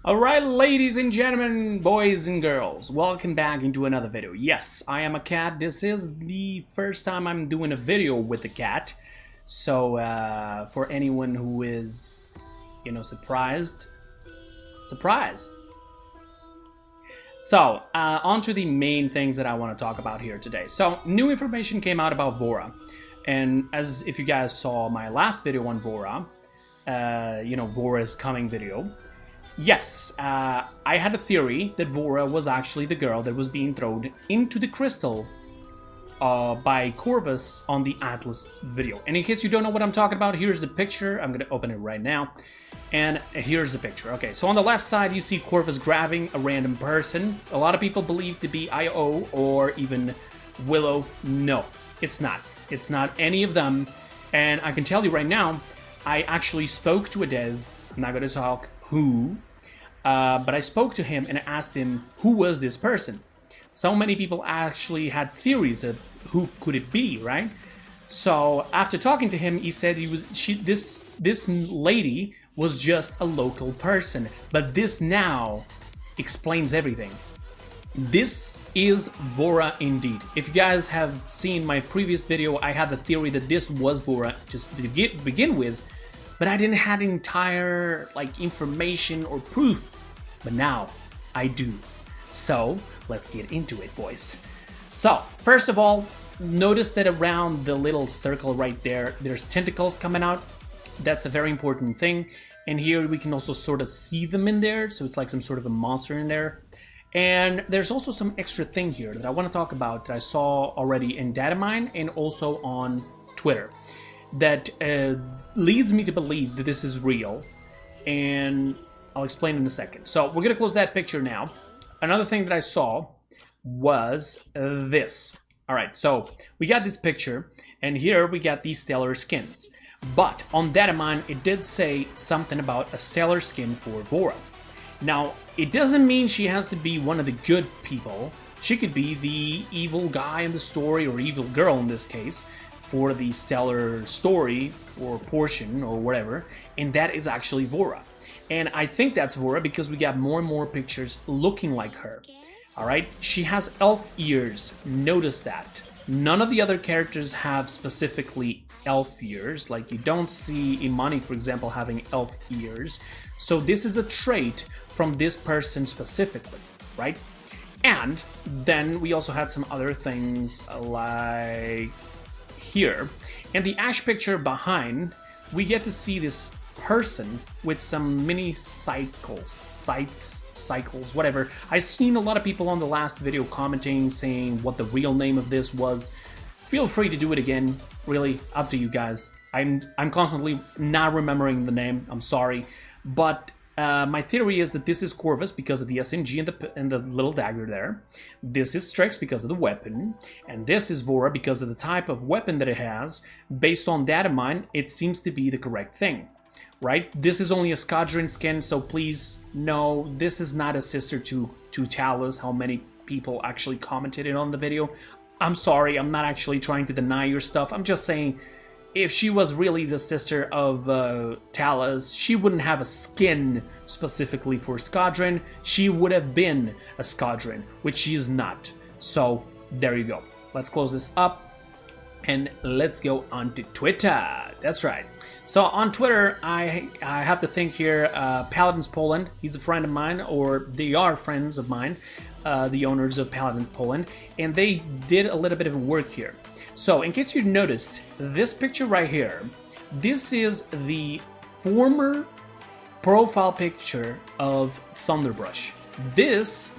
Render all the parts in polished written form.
Alright, ladies and gentlemen, boys and girls, welcome back into another video. Yes, I am a cat. This is the first time I'm doing a video with a cat. So, for anyone who is, surprised, surprise! So, on to the main things that I want to talk about here today. So, new information came out about Vora. And as if you guys saw my last video on Vora, Vora's coming video. Yes, I had a theory that Vora was actually the girl that was being thrown into the crystal by Corvus on the Atlas video. And in case you don't know what I'm talking about, here's the picture. I'm going to open it right now. And here's the picture. Okay, so on the left side, you see Corvus grabbing a random person. A lot of people believe to be IO or even Willow. No, it's not. It's not any of them. And I can tell you right now, I actually spoke to a dev. I'm not going to talk who, but I spoke to him and asked him who was this person. So many people actually had theories of who could it be, right? So after talking to him, he said this lady was just a local person, but this now explains everything. This is Vora indeed. If you guys have seen my previous video, I had the theory that this was Vora just to begin with. But I didn't have entire information or proof. But now I do. So let's get into it, boys. So first of all, notice that around the little circle right there, there's tentacles coming out. That's a very important thing. And here we can also sort of see them in there. So it's like some sort of a monster in there. And there's also some extra thing here that I want to talk about that I saw already in Datamine and also on Twitter. That leads me to believe that this is real, and I'll explain in a second. So we're gonna close that picture now. Another thing that I saw was this. All right, so we got this picture, and here we got these stellar skins. But on Datamine, it did say something about a stellar skin for Vora. Now, it doesn't mean she has to be one of the good people. She could be the evil guy in the story, or evil girl in this case, for the stellar story or portion or whatever, and that is actually Vora. And I think that's Vora because we got more and more pictures looking like her. Alright, she has elf ears, notice that. None of the other characters have specifically elf ears, like you don't see Imani, for example, having elf ears. So this is a trait from this person specifically, right? And then we also had some other things like here. And the ash picture behind, we get to see this person with some mini cycles, whatever. I've seen a lot of people on the last video commenting, saying what the real name of this was. Feel free to do it again, really, up to you guys. I'm constantly not remembering the name, I'm sorry. But my theory is that this is Corvus because of the SMG and the little dagger there. This is Strix because of the weapon. And this is Vora because of the type of weapon that it has. Based on Datamine, it seems to be the correct thing, right? This is only a Squadron skin, so please, no, this is not a sister to Talos, how many people actually commented it on the video. I'm sorry, I'm not actually trying to deny your stuff. I'm just saying, if she was really the sister of Talos, she wouldn't have a skin specifically for Squadron. She would have been a Squadron, which she is not. So, there you go. Let's close this up, and let's go on to Twitter. That's right. So, on Twitter, I have to think here, Paladins Poland, he's a friend of mine, or they are friends of mine, the owners of Paladins Poland, and they did a little bit of work here. So, in case you noticed, this picture right here, this is the former profile picture of Thunderbrush. This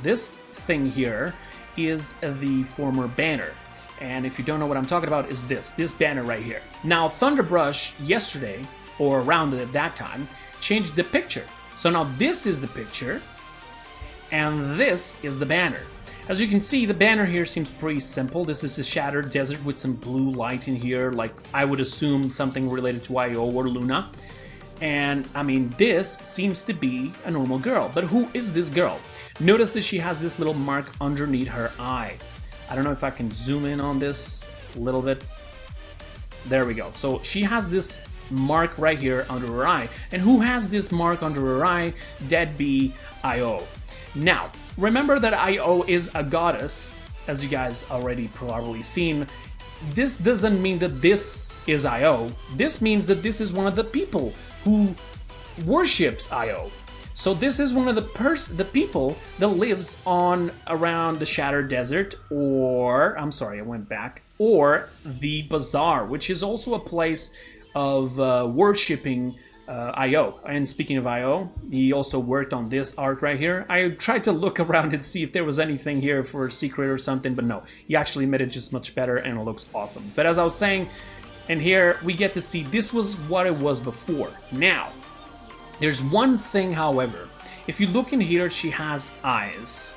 thing here is the former banner. And if you don't know what I'm talking about, is this banner right here. Now, Thunderbrush yesterday, or around at that time, changed the picture. So now this is the picture, and this is the banner. As you can see, the banner here seems pretty simple. This is the Shattered Desert with some blue light in here, like I would assume something related to IO or Luna. And I mean, this seems to be a normal girl. But who is this girl? Notice that she has this little mark underneath her eye. I don't know if I can zoom in on this a little bit. There we go. So she has this mark right here under her eye. And who has this mark under her eye? That'd be Io. Now, remember that Io is a goddess, as you guys already probably seen. This doesn't mean that this is Io. This means that this is one of the people who worships Io. So this is one of the people that lives on around the Shattered Desert, or I'm sorry, I went back, or the Bazaar, which is also a place of worshipping Io. And speaking of Io, he also worked on this art right here. I tried to look around and see if there was anything here for a secret or something, but no, he actually made it just much better and it looks awesome. But as I was saying, and here we get to see this was what it was before. Now, there's one thing, however. If you look in here, she has eyes,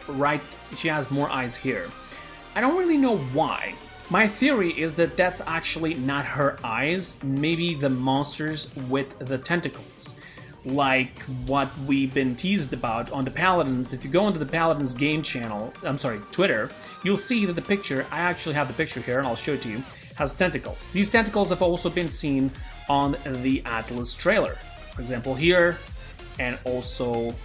right? She has more eyes here. I don't really know why. My theory is that that's actually not her eyes, maybe the monsters with the tentacles. Like what we've been teased about on the Paladins. If you go into the Paladins game channel, I'm sorry, Twitter, you'll see that the picture, I actually have the picture here and I'll show it to you, has tentacles. These tentacles have also been seen on the Atlas trailer. For example, here, and also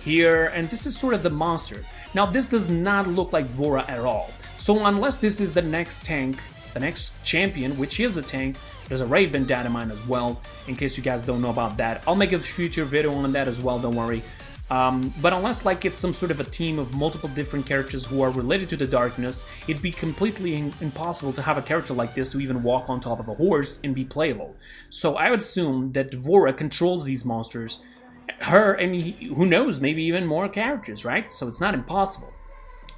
here, and this is sort of the monster. Now, this does not look like Vora at all. So unless this is the next tank, the next champion, which is a tank, there's already been data mine as well, in case you guys don't know about that. I'll make a future video on that as well, don't worry. But unless like it's some sort of a team of multiple different characters who are related to the darkness, it'd be completely impossible to have a character like this to even walk on top of a horse and be playable. So I would assume that Vora controls these monsters, her and who knows, maybe even more characters, right? So it's not impossible.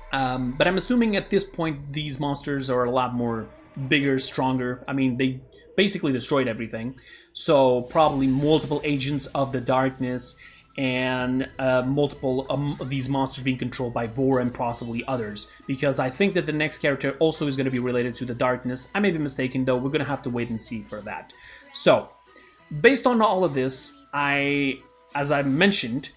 But I'm assuming at this point these monsters are a lot more bigger, stronger. I mean, they basically destroyed everything. So probably multiple agents of the darkness, and multiple of these monsters being controlled by Vora and possibly others, because I think that the next character also is going to be related to the darkness. I may be mistaken though, we're going to have to wait and see for that. So, based on all of this, as I mentioned,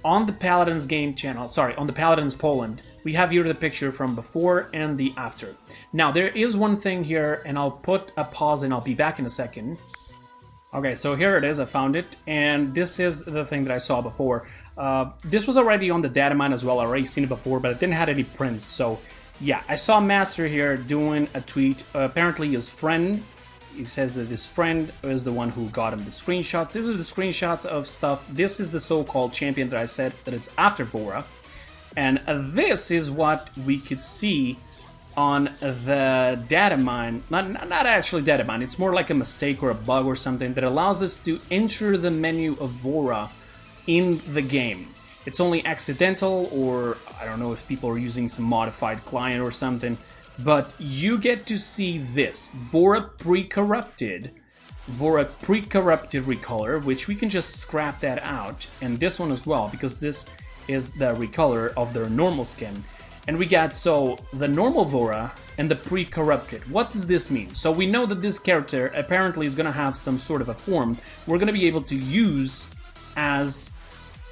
on the Paladins game channel, on the Paladins Poland, we have here the picture from before and the after. Now, there is one thing here, and I'll put a pause and I'll be back in a second. Okay, so here it is, I found it, and this is the thing that I saw before. This was already on the data mine as well, I already seen it before, but it didn't have any prints, so yeah, I saw Master here doing a tweet. Apparently his friend, he says that his friend is the one who got him the screenshots. These are the screenshots of stuff. This is the so-called champion that I said that it's after Vora, and this is what we could see on the data mine, not actually data mine, it's more like a mistake or a bug or something that allows us to enter the menu of Vora in the game. It's only accidental, or I don't know if people are using some modified client or something, but you get to see this, Vora pre-corrupted recolor, which we can just scrap that out, and this one as well, because this is the recolor of their normal skin. And we got, so, the normal Vora and the pre-corrupted. What does this mean? So we know that this character apparently is going to have some sort of a form we're going to be able to use as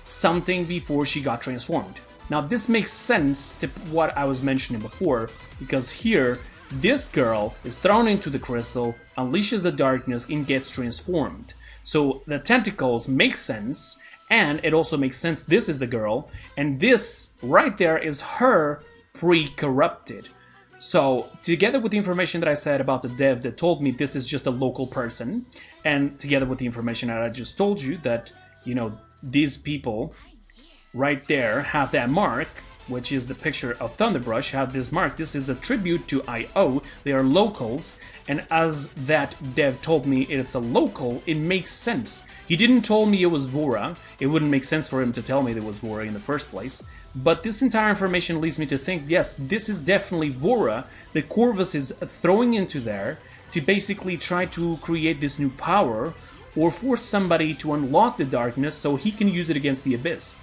something before she got transformed. Now this makes sense to what I was mentioning before, because here, this girl is thrown into the crystal, unleashes the darkness, and gets transformed. So the tentacles make sense. And it also makes sense this is the girl, and this right there is her pre-corrupted. So, together with the information that I said about the dev that told me this is just a local person, and together with the information that I just told you that, you know, these people right there have that mark, which is the picture of Thunderbrush, have this mark. This is a tribute to IO. They are locals, and as that dev told me it's a local, it makes sense. He didn't tell me it was Vora. It wouldn't make sense for him to tell me it was Vora in the first place. But this entire information leads me to think, yes, this is definitely Vora that Corvus is throwing into there to basically try to create this new power, or force somebody to unlock the darkness so he can use it against the Abyss.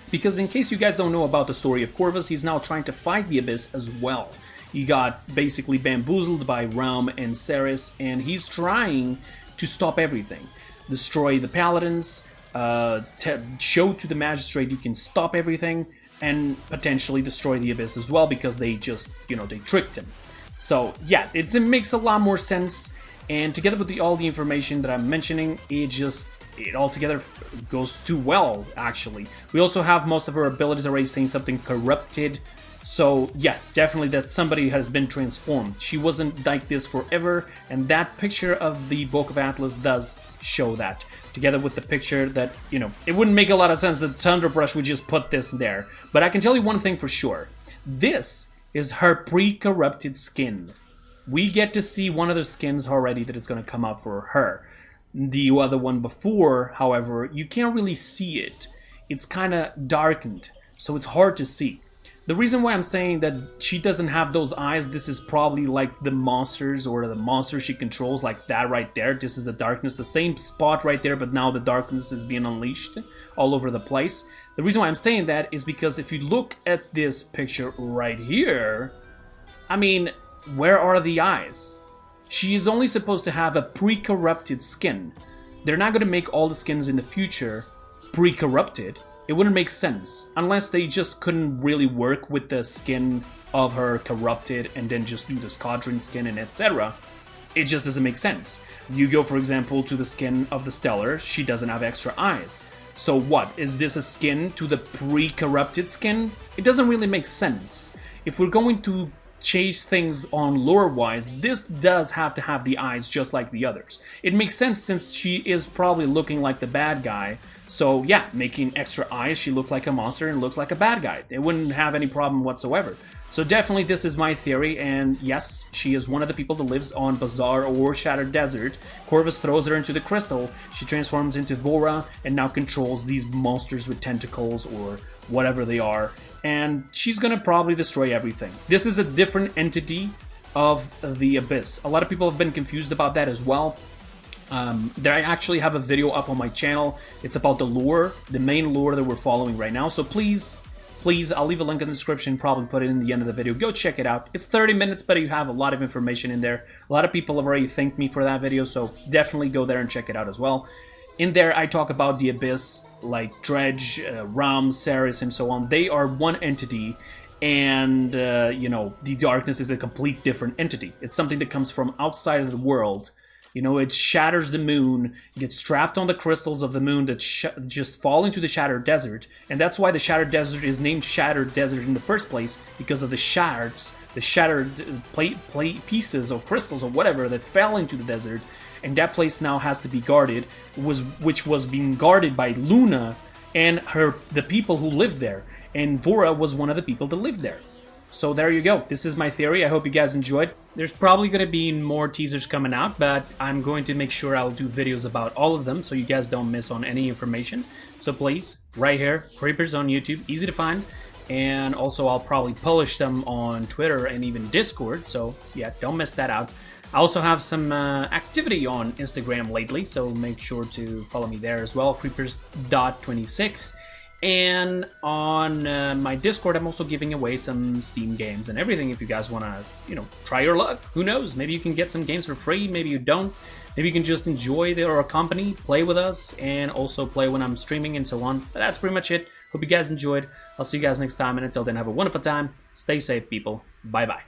Because in case you guys don't know about the story of Corvus, he's now trying to fight the Abyss as well. He got basically bamboozled by Realm and Ceres, and he's trying to stop everything. Destroy the Paladins, show to the Magistrate you can stop everything, and potentially destroy the Abyss as well, because they just, you know, they tricked him. So yeah, it makes a lot more sense, and together with all the information that I'm mentioning, it just it altogether goes too well, actually. We also have most of her abilities already saying something corrupted. So yeah, definitely that somebody has been transformed. She wasn't like this forever, and that picture of the Book of Atlas does show that. Together with the picture that, you know, it wouldn't make a lot of sense that Thunderbrush would just put this there. But I can tell you one thing for sure. This is her pre-corrupted skin. We get to see one of the skins already that is going to come out for her. The other one before, however, you can't really see it. It's kind of darkened, so it's hard to see. The reason why I'm saying that she doesn't have those eyes, this is probably like the monsters or the monster she controls, like that right there. This is the darkness, the same spot right there, but now the darkness is being unleashed all over the place. The reason why I'm saying that is because if you look at this picture right here, I mean, where are the eyes? She is only supposed to have a pre-corrupted skin. They're not going to make all the skins in the future pre-corrupted. It wouldn't make sense, unless they just couldn't really work with the skin of her corrupted and then just do the Squadron skin and etc. It just doesn't make sense. You go, for example, to the skin of the Stellar, she doesn't have extra eyes. So what, is this a skin to the pre-corrupted skin? It doesn't really make sense. If we're going to chase things on lore-wise, this does have to have the eyes just like the others. It makes sense since she is probably looking like the bad guy. So yeah, making extra eyes, she looks like a monster and looks like a bad guy. It wouldn't have any problem whatsoever. So definitely this is my theory, and yes, she is one of the people that lives on Bazaar or Shattered Desert. Corvus throws her into the crystal, she transforms into Vora, and now controls these monsters with tentacles or whatever they are. And she's gonna probably destroy everything. This is a different entity of the Abyss. A lot of people have been confused about that as well. I actually have a video up on my channel. It's about the lore, the main lore that we're following right now. So please, I'll leave a link in the description, probably put it in the end of the video. Go check it out. It's 30 minutes, but you have a lot of information in there. A lot of people have already thanked me for that video, so definitely go there and check it out as well. In there, I talk about the Abyss, like Dredge, Ram, Ceres, and so on. They are one entity, and, you know, the darkness is a complete different entity. It's something that comes from outside of the world. You know, it shatters the moon, gets trapped on the crystals of the moon that just fall into the Shattered Desert, and that's why the Shattered Desert is named Shattered Desert in the first place, because of the shards, the shattered plate pieces or crystals or whatever that fell into the desert, and that place now has to be guarded, which was being guarded by Luna and the people who lived there, and Vora was one of the people that lived there. So there you go. This is my theory. I hope you guys enjoyed. There's probably going to be more teasers coming out, but I'm going to make sure I'll do videos about all of them so you guys don't miss on any information. So please, right here, Kreepers on YouTube, easy to find. And also I'll probably publish them on Twitter and even Discord, so yeah, don't miss that out. I also have some activity on Instagram lately, so make sure to follow me there as well, Kreepers.26. And on my Discord, I'm also giving away some Steam games and everything if you guys want to, you know, try your luck. Who knows? Maybe you can get some games for free, maybe you don't. Maybe you can just enjoy our company, play with us, and also play when I'm streaming and so on. But that's pretty much it. Hope you guys enjoyed. I'll see you guys next time, and until then, have a wonderful time. Stay safe, people. Bye-bye.